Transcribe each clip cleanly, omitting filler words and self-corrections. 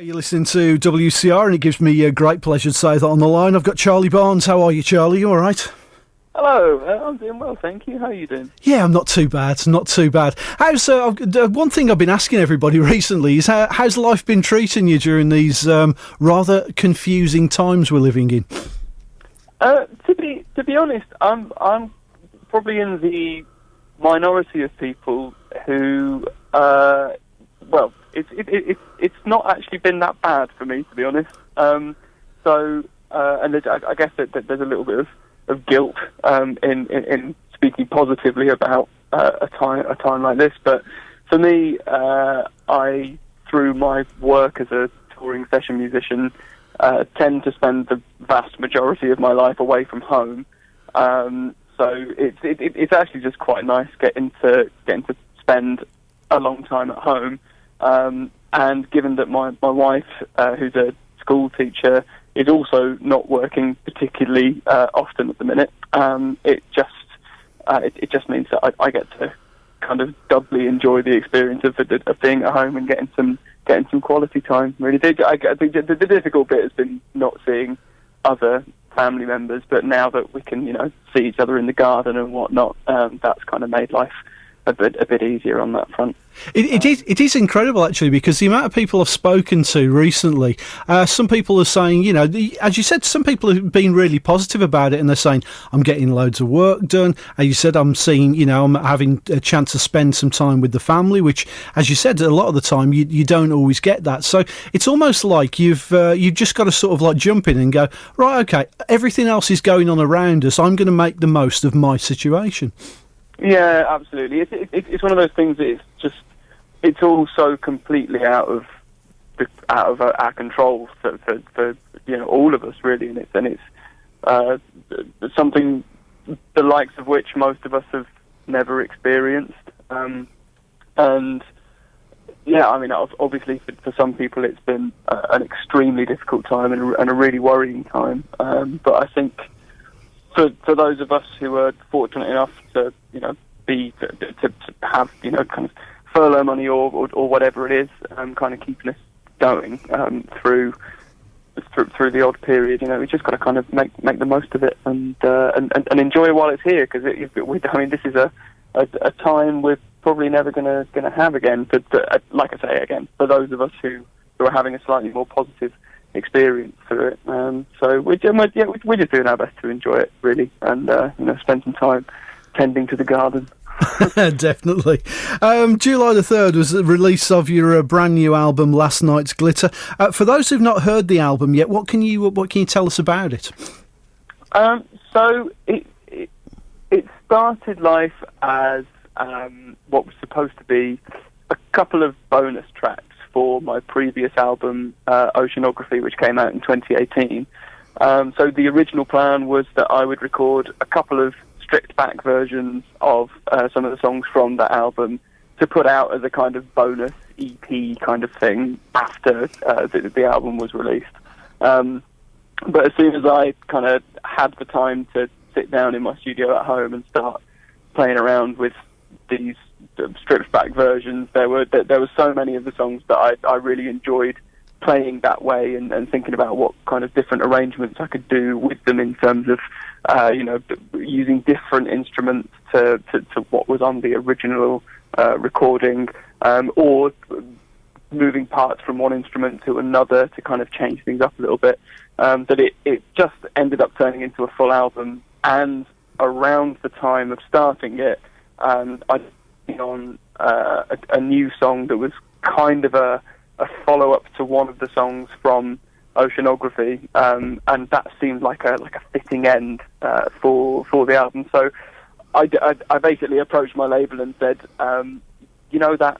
You're listening to WCR, and it gives me a great pleasure to say that on the line. I've got Charlie Barnes. How are you, Charlie? You all right? Hello, I'm doing well, thank you. How are you doing? Yeah, I'm not too bad, not too bad. How's one thing I've been asking everybody recently is how's life been treating you during these rather confusing times we're living in? To be honest, I'm probably in the minority of people who, it's not actually been that bad for me, to be honest. And I guess that there's a little bit of guilt in speaking positively about a time like this. But for me, I, through my work as a touring session musician, tend to spend the vast majority of my life away from home. So it's actually just quite nice getting to spend a long time at home. And given that my wife, who's a school teacher, is also not working particularly often at the minute, it just means that I get to kind of doubly enjoy the experience of being at home and getting some quality time. Really, I think the difficult bit has been not seeing other family members, but now that we can, see each other in the garden and whatnot, that's kind of made life a bit easier on that front. It is incredible, actually, because the amount of people I've spoken to recently, some people are saying, as you said, some people have been really positive about it, and they're saying, I'm getting loads of work done. As you said, I'm seeing, I'm having a chance to spend some time with the family, which, as you said, a lot of the time you don't always get that. So it's almost like you've just got to sort of like jump in and go, right, okay, everything else is going on around us. I'm going to make the most of my situation. Yeah, absolutely. It's one of those things that it's all so completely out of our control for all of us, really, and it's something the likes of which most of us have never experienced. And yeah, I mean, obviously for some people it's been an extremely difficult time and a really worrying time. But I think for those of us who are fortunate enough to to have kind of furlough money or whatever it is, kind of keeping us going through the odd period, we just got to kind of make the most of it and enjoy it while it's here, because this is a time we're probably never going to have again. But like I say again, for those of us who are having a slightly more positive experience through it, so we're just doing our best to enjoy it, really, and spend some time tending to the garden. Definitely. July the 3rd was the release of your brand new album, Last Night's Glitter. For those who've not heard the album yet, what can you tell us about it? So it started life as what was supposed to be a couple of bonus tracks for my previous album, Oceanography, which came out in 2018. So the original plan was that I would record a couple of stripped back versions of some of the songs from that album to put out as a kind of bonus EP kind of thing after the album was released. But as soon as I kind of had the time to sit down in my studio at home and start playing around with these stripped back versions, there were so many of the songs that I really enjoyed playing that way and thinking about what kind of different arrangements I could do with them in terms of using different instruments to what was on the original recording, or moving parts from one instrument to another to kind of change things up a little bit. That it just ended up turning into a full album. And around the time of starting it, I was on a new song that was kind of a follow-up to one of the songs from Oceanography, and that seemed like a fitting end for the album. So I basically approached my label and said, that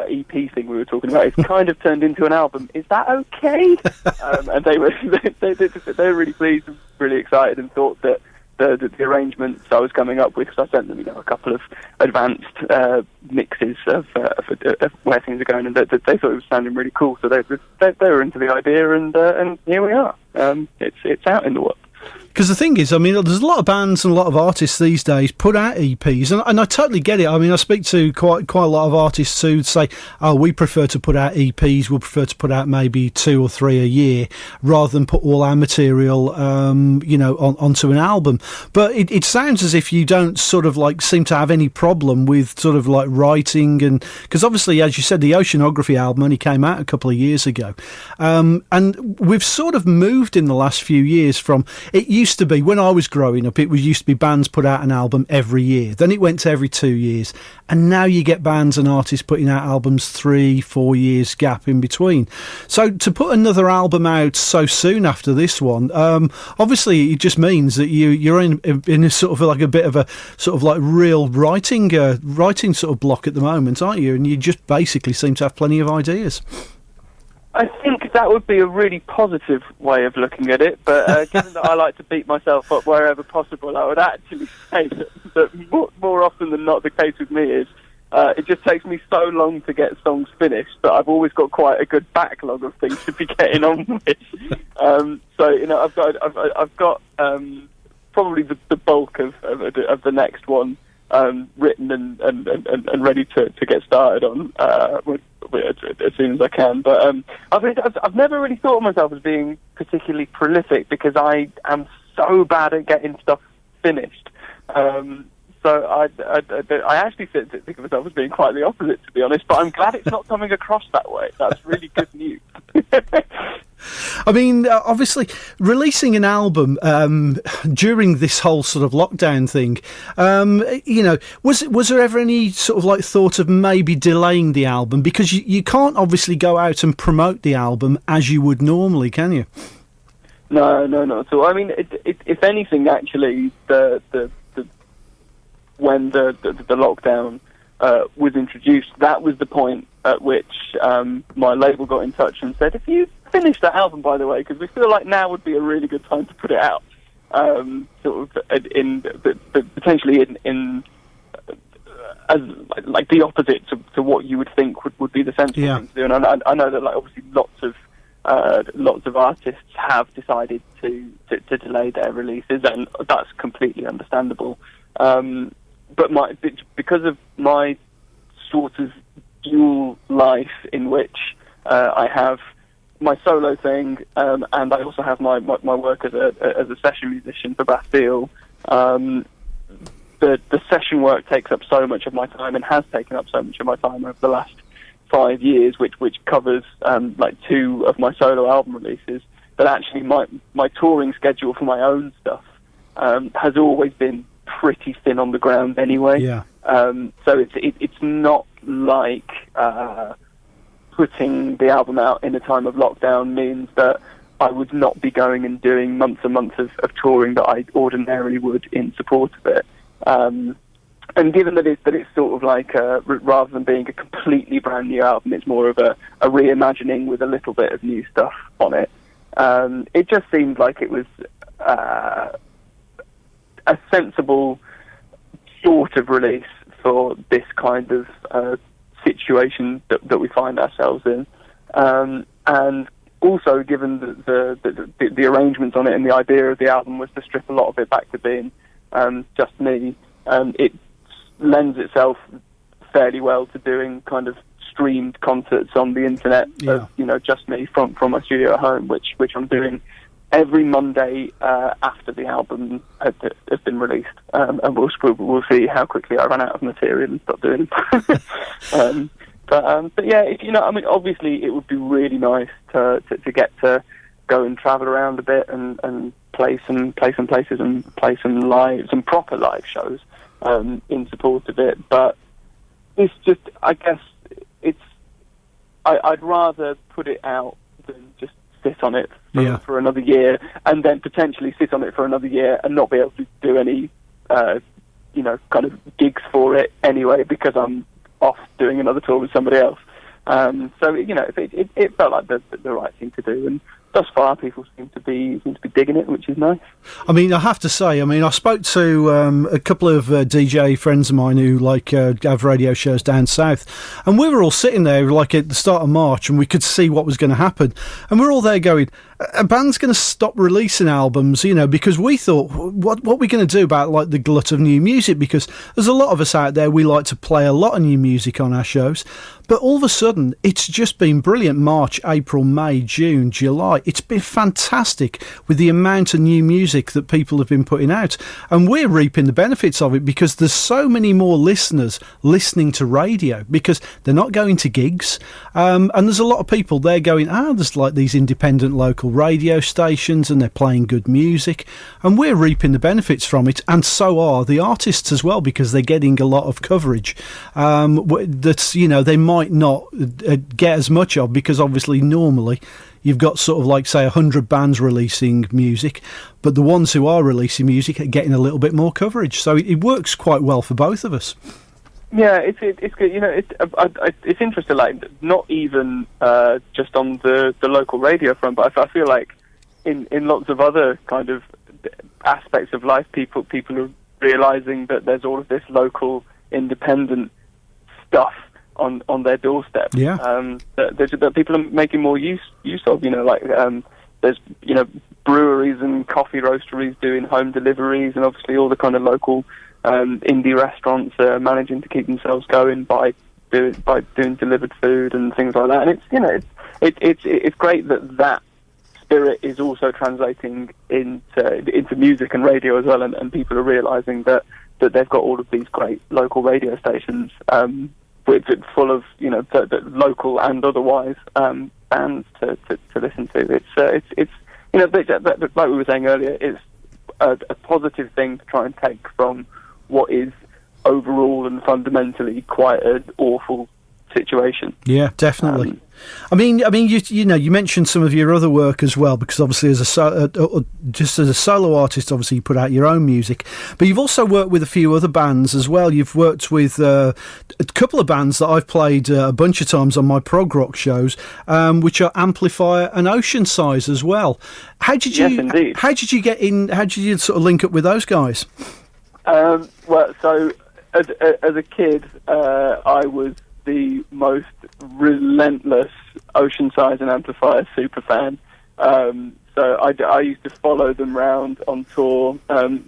EP thing we were talking about, it's kind of turned into an album. Is that okay? And they were really pleased and really excited, and thought that the arrangements I was coming up with, because I sent them a couple of advanced mixes of where things are going, and they thought it was sounding really cool. So they were into the idea, and here we are. It's out in the world. Because the thing is, I mean, there's a lot of bands and a lot of artists these days put out EPs, and I totally get it. I mean, I speak to quite a lot of artists who say, "Oh, we prefer to put out EPs. We prefer to put out maybe 2 or 3 a year rather than put all our material, onto an album." But it sounds as if you don't sort of like seem to have any problem with sort of like writing, and because obviously, as you said, the Oceanography album only came out a couple of years ago, and we've sort of moved in the last few years from it used to be when I was growing up, used to be bands put out an album every year. Then it went to every 2 years. And now you get bands and artists putting out albums 3-4 years gap in between. So to put another album out so soon after this one, obviously it just means that you're in a sort of like a bit of a sort of like real writing sort of block at the moment, aren't you? And you just basically seem to have plenty of ideas. I think that would be a really positive way of looking at it, but given that I like to beat myself up wherever possible, I would actually say that more often than not the case with me is it just takes me so long to get songs finished that I've always got quite a good backlog of things to be getting on with. So I've got probably the bulk of the next one written and ready to get started on as soon as I can. But I've never really thought of myself as being particularly prolific because I am so bad at getting stuff finished. So I actually think of myself as being quite the opposite, to be honest. But I'm glad it's not coming across that way. That's really good news. I mean, obviously, releasing an album during this whole sort of lockdown thing, was there ever any sort of like thought of maybe delaying the album? Because you can't obviously go out and promote the album as you would normally, can you? No, not at all. I mean, if anything, actually, when the lockdown was introduced, that was the point at which my label got in touch and said, if you finish that album, by the way, because we feel like now would be a really good time to put it out, potentially in as like the opposite to what you would think would be the sensible thing to do. And I know that like obviously lots of artists have decided to delay their releases, and that's completely understandable. But because of my sort of dual life in which I have my solo thing, and I also have my work as a session musician for Bastille. The session work takes up so much of my time and has taken up so much of my time over the last 5 years, which covers like 2 of my solo album releases. But actually, my touring schedule for my own stuff has always been pretty thin on the ground anyway. Yeah. So it's not like putting the album out in a time of lockdown means that I would not be going and doing months and months of touring that I ordinarily would in support of it. And given that it's sort of like rather than being a completely brand new album, it's more of a reimagining with a little bit of new stuff on it. It just seemed like it was a sensible sort of release for this kind of situation that we find ourselves in, and also given the arrangements on it and the idea of the album was to strip a lot of it back to being just me, it lends itself fairly well to doing kind of streamed concerts on the internet of just me from my studio at home, which I'm doing every Monday after the album has been released, and we'll see how quickly I run out of material and stop doing it. But yeah, I mean, obviously it would be really nice to get to go and travel around a bit and play some places and play some proper live shows in support of it. But it's just, I guess I'd rather put it out than just sit on it for another year, and then potentially sit on it for another year and not be able to do any, kind of gigs for it anyway because I'm off doing another tour with somebody else. So it felt like the right thing to do, and thus far, people seem to be digging it, which is nice. I mean, I have to say, I spoke to a couple of DJ friends of mine who have radio shows down south, and we were all sitting there like at the start of March, and we could see what was going to happen, and we're all there going, a band's going to stop releasing albums, because we thought, what are we going to do about like the glut of new music? Because there's a lot of us out there, we like to play a lot of new music on our shows, but all of a sudden, it's just been brilliant. March, April, May, June, July. It's been fantastic with the amount of new music that people have been putting out. And we're reaping the benefits of it because there's so many more listeners listening to radio because they're not going to gigs. And there's a lot of people there going, there's like these independent local radio stations and they're playing good music. And we're reaping the benefits from it. And so are the artists as well because they're getting a lot of coverage that's, they might not get as much of because obviously normally you've got sort of like say 100 bands releasing music, but the ones who are releasing music are getting a little bit more coverage, so it works quite well for both of us. Yeah, it's good. It's interesting. Like not even just on the local radio front, but I feel like in lots of other kind of aspects of life, people are realizing that there's all of this local independent stuff on their doorstep. Yeah. That people are making more use of. There's breweries and coffee roasteries doing home deliveries, and obviously all the kind of local indie restaurants are managing to keep themselves going by doing delivered food and things like that. And it's great that spirit is also translating into music and radio as well, and people are realizing that they've got all of these great local radio stations full of the local and otherwise bands to listen to. It's like we were saying earlier, it's a positive thing to try and take from what is overall and fundamentally quite an awful situation. Yeah, definitely. I mean, you mentioned some of your other work as well, because obviously as a solo artist, obviously you put out your own music, but you've also worked with a few other bands as well. You've worked with a couple of bands that I've played a bunch of times on my prog rock shows, which are Amplifier and Ocean Size as well. How did you get in? How did you sort of link up with those guys? Well, so as a kid, I was the most relentless Ocean Size and Amplifier super fan. So I used to follow them round on tour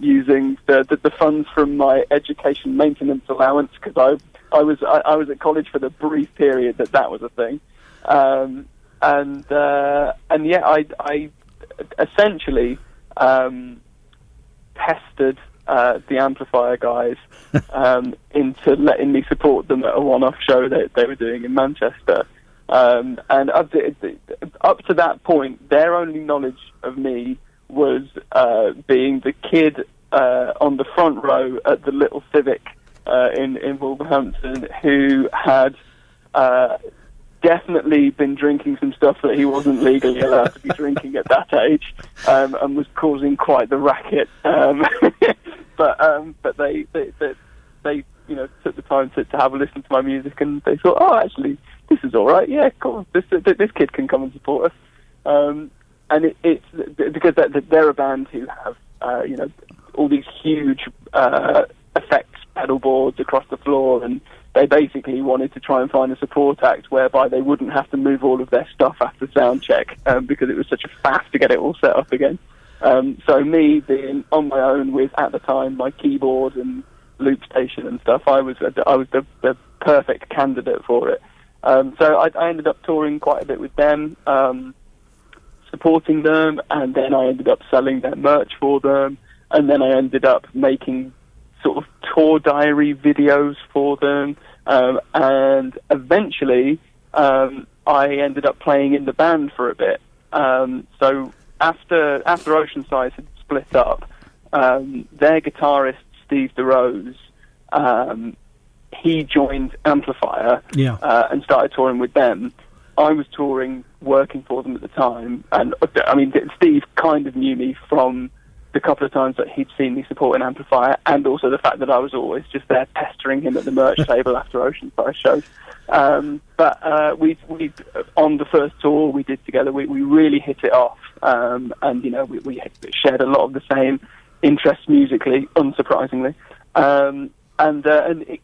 using the funds from my education maintenance allowance, because I was at college for the brief period that was a thing. And yeah, I essentially pestered the Amplifier guys into letting me support them at a one-off show that they were doing in Manchester. And up to that point, their only knowledge of me was being the kid on the front row at the Little Civic in Wolverhampton who had definitely been drinking some stuff that he wasn't legally allowed to be drinking at that age, and was causing quite the racket. But they took the time to have a listen to my music, and they thought, oh, actually, this is all right. Yeah, cool. This kid can come and support us. And it's because they're a band who have all these huge effects pedal boards across the floor, and they basically wanted to try and find a support act whereby they wouldn't have to move all of their stuff after sound check, because it was such a faff to get it all set up again. So me being on my own with, at the time, my keyboard and loop station and stuff, I was the perfect candidate for it. So I ended up touring quite a bit with them, supporting them, and then I ended up selling their merch for them, and then I ended up making sort of tour diary videos for them, and eventually I ended up playing in the band for a bit. So after Ocean Size had split up, their guitarist Steve DeRose, he joined Amplifier, and started touring with them. I was touring, working for them at the time, and I mean, Steve kind of knew me from the couple of times that he'd seen me support an amplifier, and also the fact that I was always just there pestering him at the merch table after Oceanside shows. But we on the first tour we did together, we really hit it off, and we shared a lot of the same interests musically, unsurprisingly. And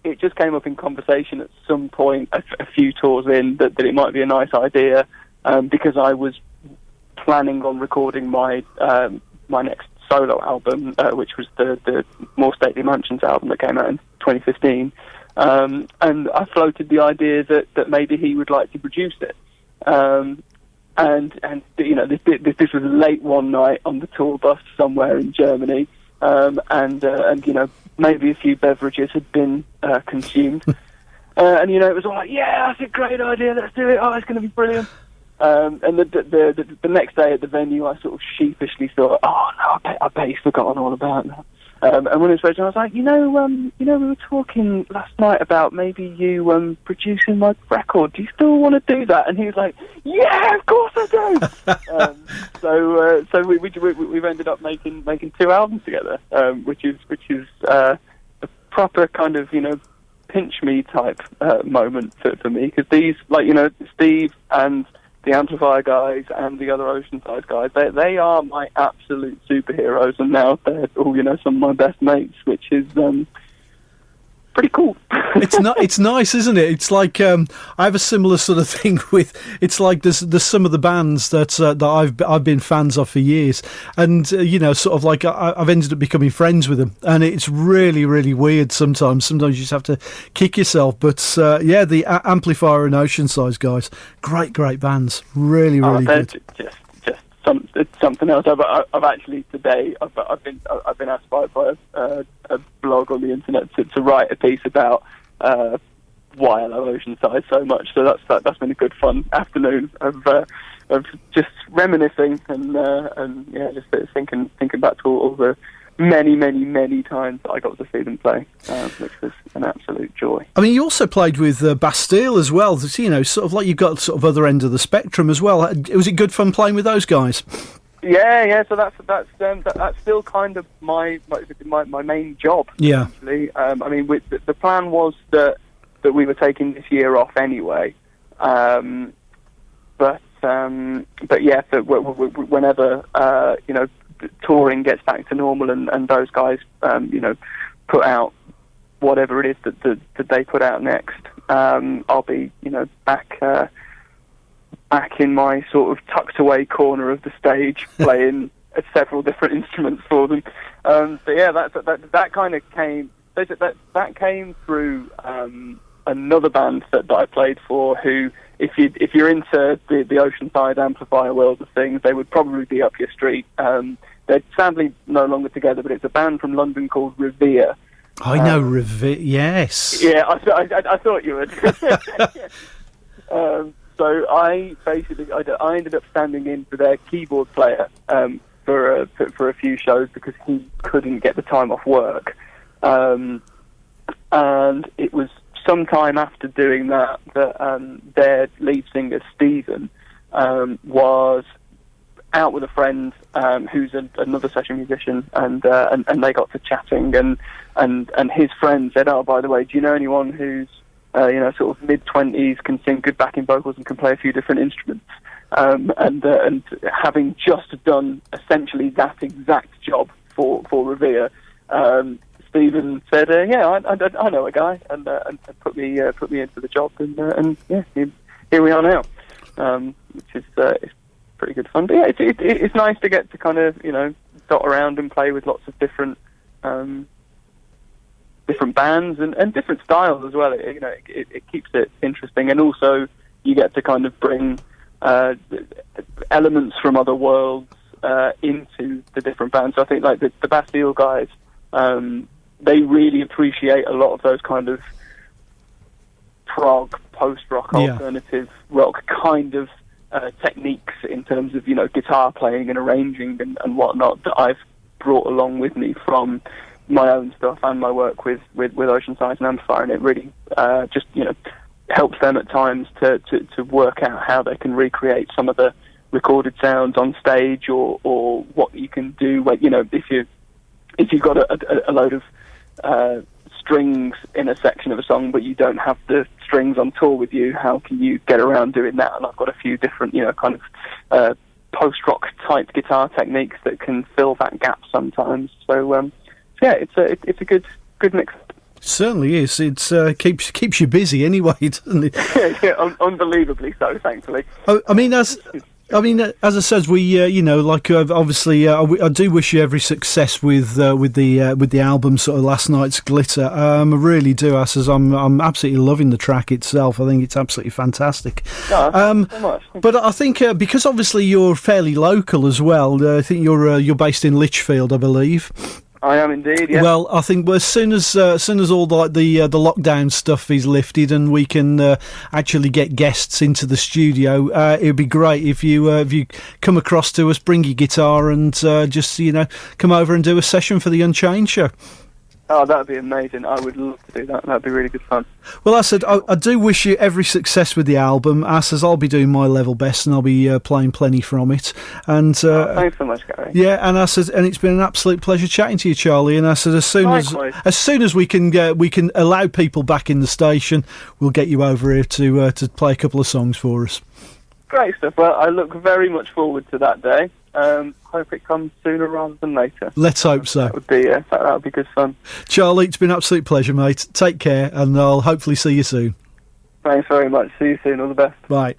it just came up in conversation at some point, a few tours in, that it might be a nice idea, because I was planning on recording my next solo album, which was the More Stately Mansions album that came out in 2015. And I floated the idea that maybe he would like to produce it. This was late one night on the tour bus somewhere in Germany, and maybe a few beverages had been consumed, and it was all like, yeah, that's a great idea, let's do it. Oh, it's going to be brilliant. And the next day at the venue, I sort of sheepishly thought, oh no, I bet he's forgotten all about that. And when it was ready, I was like, we were talking last night about maybe you producing my record. Do you still want to do that? And he was like, yeah, of course I do. So we've ended up making 2 albums together, which is a proper kind of pinch me type moment for me, because these, Steve and the Amplifier guys and the other Oceanside guys, they are my absolute superheroes, and now they're all some of my best mates, which is pretty cool. It's nice, isn't it? It's like I have a similar sort of thing with. It's like there's some of the bands that I've been fans of for years, and sort of like I've ended up becoming friends with them, and it's really, really weird sometimes. Sometimes you just have to kick yourself. But the Amplifier and Oceanside guys, great bands, really good. It's something else. I've actually today I've been asked by a blog on the internet to write a piece about why I love Oceanside so much. So that's been a good fun afternoon of just reminiscing and just thinking back to all the many times that I got to see them play, which was an absolute joy. I mean, you also played with Bastille as well. Sort of like you've got sort of other end of the spectrum as well. Was it good fun playing with those guys? Yeah. So that's still kind of my main job. Yeah. Actually, the plan was that we were taking this year off anyway, but yeah, whenever touring gets back to normal and those guys put out whatever it is that they put out next, I'll be back in my sort of tucked away corner of the stage playing several different instruments for them. But yeah, that kind of came that came through another band that I played for, who if you're into the Oceanside Amplifier world of things, they would probably be up your street. They're sadly no longer together, but it's a band from London called Revere. I know Revere, yes. Yeah, I thought you would. So I ended up standing in for their keyboard player for a few shows because he couldn't get the time off work, and it was sometime after doing that their lead singer Stephen was out with a friend who's another session musician, and they got to chatting, and his friend said, "Oh, by the way, do you know anyone who's sort of mid-20s, can sing good backing vocals and can play a few different instruments?" And having just done essentially that exact job for Revere, Stephen said, "Yeah, I know a guy," and put me into the job, and yeah, here we are now, which is it's pretty good fun. But yeah, it's nice to get to kind of dot around and play with lots of different bands and different styles as well. It keeps it interesting, and also you get to kind of bring elements from other worlds into the different bands. So I think like the Bastille guys, they really appreciate a lot of those kind of prog, post-rock, alternative rock kind of techniques in terms of guitar playing and arranging and whatnot that I've brought along with me from my own stuff and my work with Oceanside and Amplifier, and it really just helps them at times to work out how they can recreate some of the recorded sounds on stage, or what you can do when, if you've got a load of strings in a section of a song, but you don't have the strings on tour with you, how can you get around doing that? And I've got a few different, kind of post-rock type guitar techniques that can fill that gap sometimes. So, yeah, it's a good mix. Certainly is. It's keeps you busy anyway, doesn't it? Yeah, unbelievably so, thankfully. I mean, as I said, we obviously, I do wish you every success with the album, sort of Last Night's Glitter. I really do. As I'm absolutely loving the track itself. I think it's absolutely fantastic. Oh, thank you so much. But I think because obviously you're fairly local as well. I think you're based in Lichfield, I believe. I am indeed, yeah. Well, I think as soon as all the lockdown stuff is lifted and we can actually get guests into the studio, it'd be great if you come across to us, bring your guitar, and just come over and do a session for the Unchained show. Oh, that'd be amazing. I would love to do that. That'd be really good fun. Well, I said, I do wish you every success with the album. I says, I'll be doing my level best and I'll be playing plenty from it. And thanks so much, Gary. Yeah, and I said, and it's been an absolute pleasure chatting to you, Charlie. And I said, as soon as we can allow people back in the station, we'll get you over here to play a couple of songs for us. Great stuff. Well, I look very much forward to that day. Hope it comes sooner rather than later. Let's hope so. That would be good fun. Charlie, it's been an absolute pleasure, mate. Take care, and I'll hopefully see you soon. Thanks very much. See you soon. All the best. Bye.